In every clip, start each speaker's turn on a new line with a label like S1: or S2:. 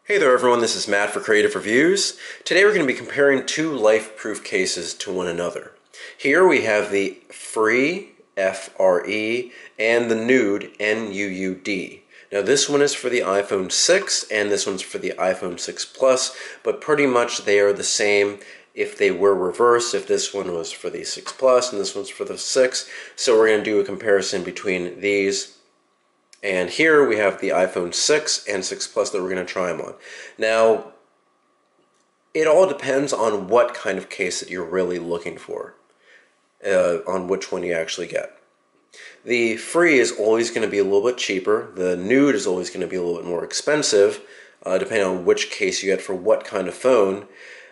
S1: Hey there everyone, this is Matt for Creative Reviews. Today we're going to be comparing two Lifeproof cases to one another. Here we have the Frē, F-R-E, and the Nude, N-U-U-D. Now this one is for the iPhone 6 and this one's for the iPhone 6 Plus, but pretty much they are the same if they were reversed, if this one was for the 6 Plus and this one's for the 6. So we're going to do a comparison between these. And here we have the iPhone 6 and 6 Plus that we're going to try them on. Now, it all depends on what kind of case that you're really looking for, on which one you actually get. The Frē is always going to be a little bit cheaper. The Nude is always going to be a little bit more expensive, depending on which case you get for what kind of phone.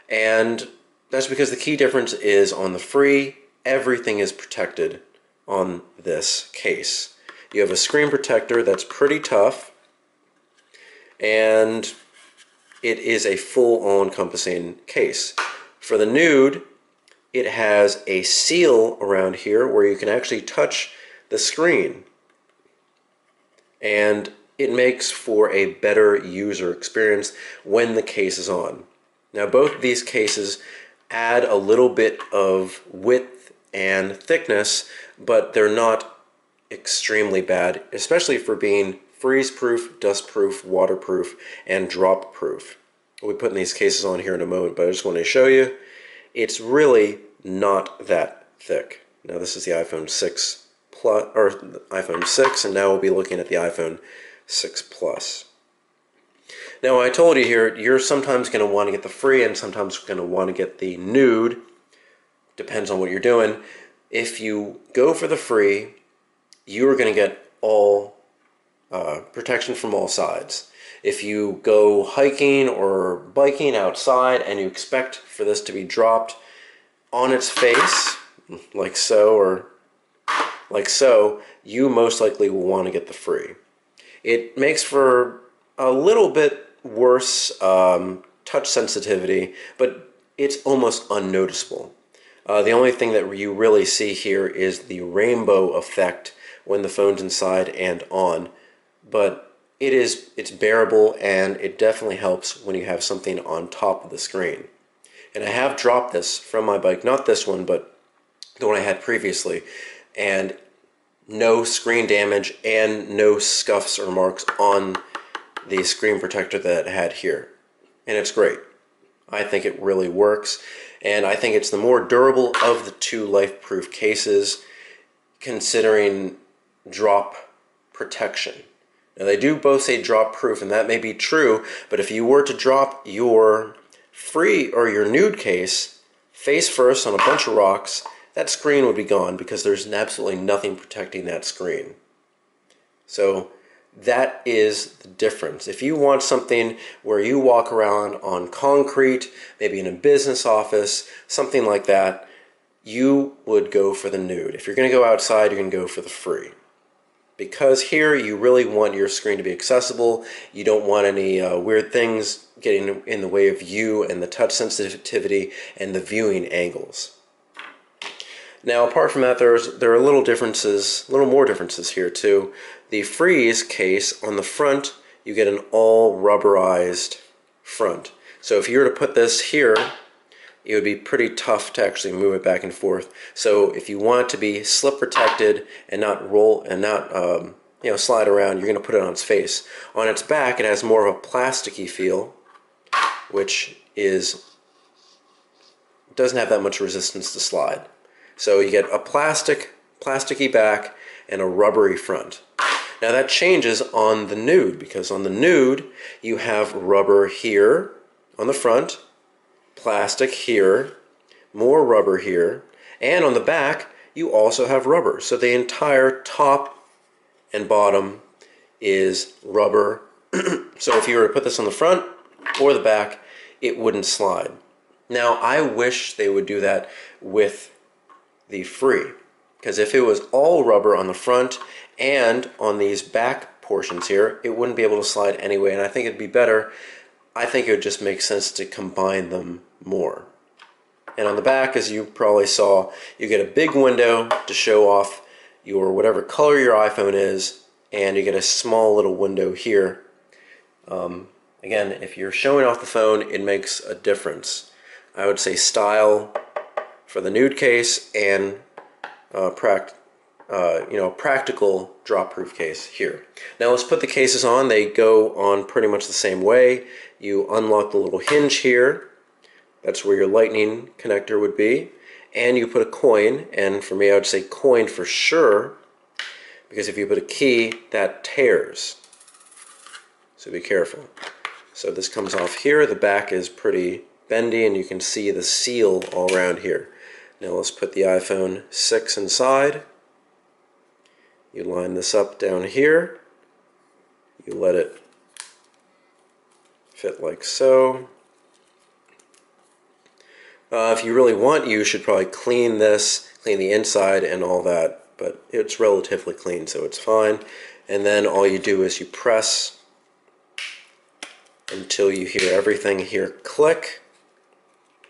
S1: And that's because the key difference is on the Frē, everything is protected on this case. You have a screen protector that's pretty tough, and it is a full all-encompassing case. For the Nude, it has a seal around here where you can actually touch the screen, and it makes for a better user experience when the case is on. Now both of these cases add a little bit of width and thickness, but they're not extremely bad, especially for being freeze-proof, dust-proof, waterproof, and drop-proof. We'll be putting these cases on here in a moment, but I just want to show you, it's really not that thick. Now this is the iPhone 6 Plus, or iPhone 6, and now we'll be looking at the iPhone 6 Plus. Now I told you here, you're sometimes going to want to get the Frē and sometimes going to want to get the Nude. Depends on what you're doing. If you go for the Frē, you are going to get all protection from all sides. If you go hiking or biking outside and you expect for this to be dropped on its face, like so, or like so, you most likely will want to get the Frē. It makes for a little bit worse touch sensitivity, but it's almost unnoticeable. The only thing that you really see here is the rainbow effect when the phone's inside and on, but it's bearable, and it definitely helps when you have something on top of the screen. And I have dropped this from my bike, not this one, but the one I had previously, and no screen damage and no scuffs or marks on the screen protector that it had here. And it's great. I think it really works, and I think it's the more durable of the two Lifeproof cases, considering drop protection. Now they do both say drop proof, and that may be true, but if you were to drop your Frē or your Nude case face first on a bunch of rocks, that screen would be gone because there's absolutely nothing protecting that screen. So that is the difference. If you want something where you walk around on concrete, maybe in a business office, something like that, you would go for the Nude. If you're going to go outside, you're going to go for the Frē. Because here you really want your screen to be accessible. You don't want any weird things getting in the way of you and the touch sensitivity and the viewing angles. Now, apart from that, there are little more differences here too. The Frē's case, on the front, you get an all rubberized front. So if you were to put this here, it would be pretty tough to actually move it back and forth. So if you want it to be slip protected and not roll and not slide around, you're going to put it on its face. On its back, it has more of a plasticky feel, which doesn't have that much resistance to slide. So you get a plasticky back and a rubbery front. Now that changes on the Nude, because on the Nude you have rubber here on the front, plastic here, more rubber here, and on the back you also have rubber. So the entire top and bottom is rubber. So if you were to put this on the front or the back, it wouldn't slide. Now I wish they would do that with the Frē, because if it was all rubber on the front and on these back portions here, it wouldn't be able to slide anyway, and I think it'd be better. I think it would just make sense to combine them more. And on the back, as you probably saw, you get a big window to show off your whatever color your iPhone is, and you get a small little window here Again, if you're showing off the phone, it makes a difference. I would say style for the nude case and practical drop-proof case here. Now let's put the cases on. They go on pretty much the same way. You unlock the little hinge here. That's where your lightning connector would be. And you put a coin, and for me I would say coin for sure, because if you put a key, that tears. So be careful. So this comes off here. The back is pretty bendy, and you can see the seal all around here. Now let's put the iPhone 6 inside. You line this up down here. You let it fit like so. If you really want, you should probably clean this, clean the inside and all that, but it's relatively clean, so it's fine. And then all you do is you press until you hear everything here click.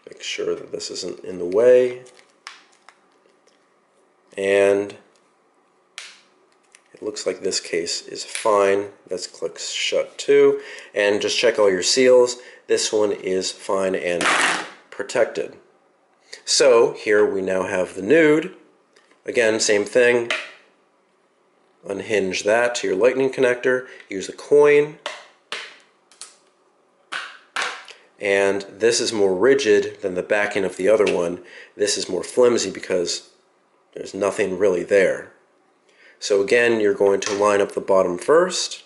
S1: Make sure that this isn't in the way. And it looks like this case is fine. This clicks shut too. And just check all your seals. This one is fine and protected. So here we now have the nude. Again, same thing. Unhinge that to your lightning connector. Use a coin. And this is more rigid than the backing of the other one. This is more flimsy because there's nothing really there. So again, you're going to line up the bottom first,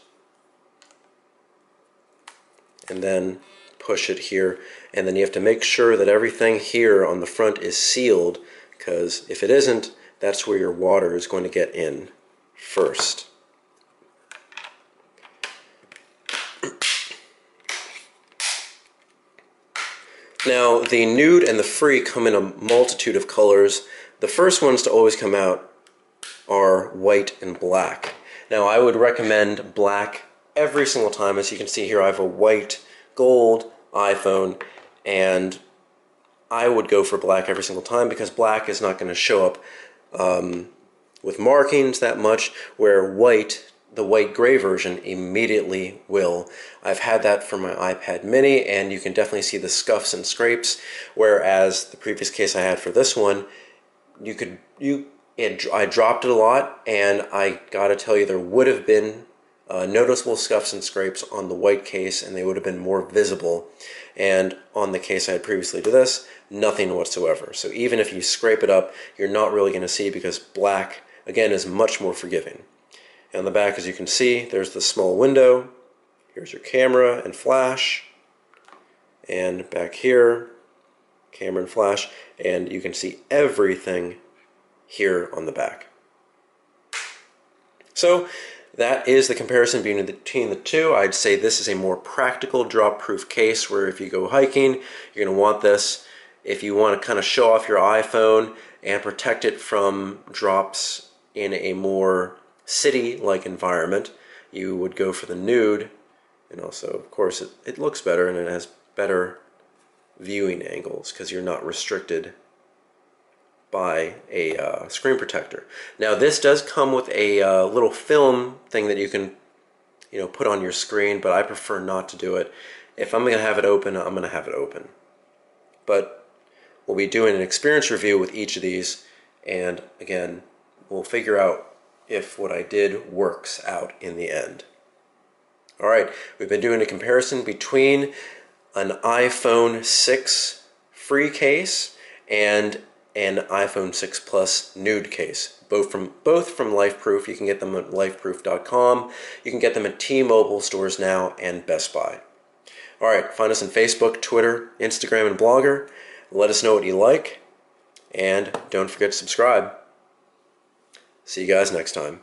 S1: and then push it here. And then you have to make sure that everything here on the front is sealed, because if it isn't, that's where your water is going to get in first. Now, the nude and the free come in a multitude of colors. The first ones to always come out are white and black. Now, I would recommend black every single time. As you can see here, I have a white gold iPhone, and I would go for black every single time because black is not going to show up with markings that much, where white, the white gray version, immediately will. I've had that for my iPad mini, and you can definitely see the scuffs and scrapes, whereas the previous case I had for this one, I dropped it a lot, and I gotta tell you, there would have been noticeable scuffs and scrapes on the white case, and they would have been more visible. And on the case I had previously to this, nothing whatsoever. So even if you scrape it up, you're not really going to see, because black, again, is much more forgiving. And on the back, as you can see, there's the small window. Here's your camera and flash. And back here, camera and flash. And you can see everything here on the back. So that is the comparison between the two. I'd say this is a more practical drop-proof case, where if you go hiking, you're going to want this. If you want to kind of show off your iPhone and protect it from drops in a more city-like environment, you would go for the nude. And also, of course, it looks better, and it has better viewing angles because you're not restricted by a screen protector. Now, this does come with a little film thing that you can, put on your screen, but I prefer not to do it. If I'm going to have it open, I'm going to have it open. But we'll be doing an experience review with each of these, and again, we'll figure out if what I did works out in the end. All right, we've been doing a comparison between an iPhone 6 free case and an iPhone 6 Plus nude case, both from Lifeproof. You can get them at lifeproof.com. You can get them at T-Mobile stores now and Best Buy. All right, find us on Facebook, Twitter, Instagram, and Blogger. Let us know what you like, and don't forget to subscribe. See you guys next time.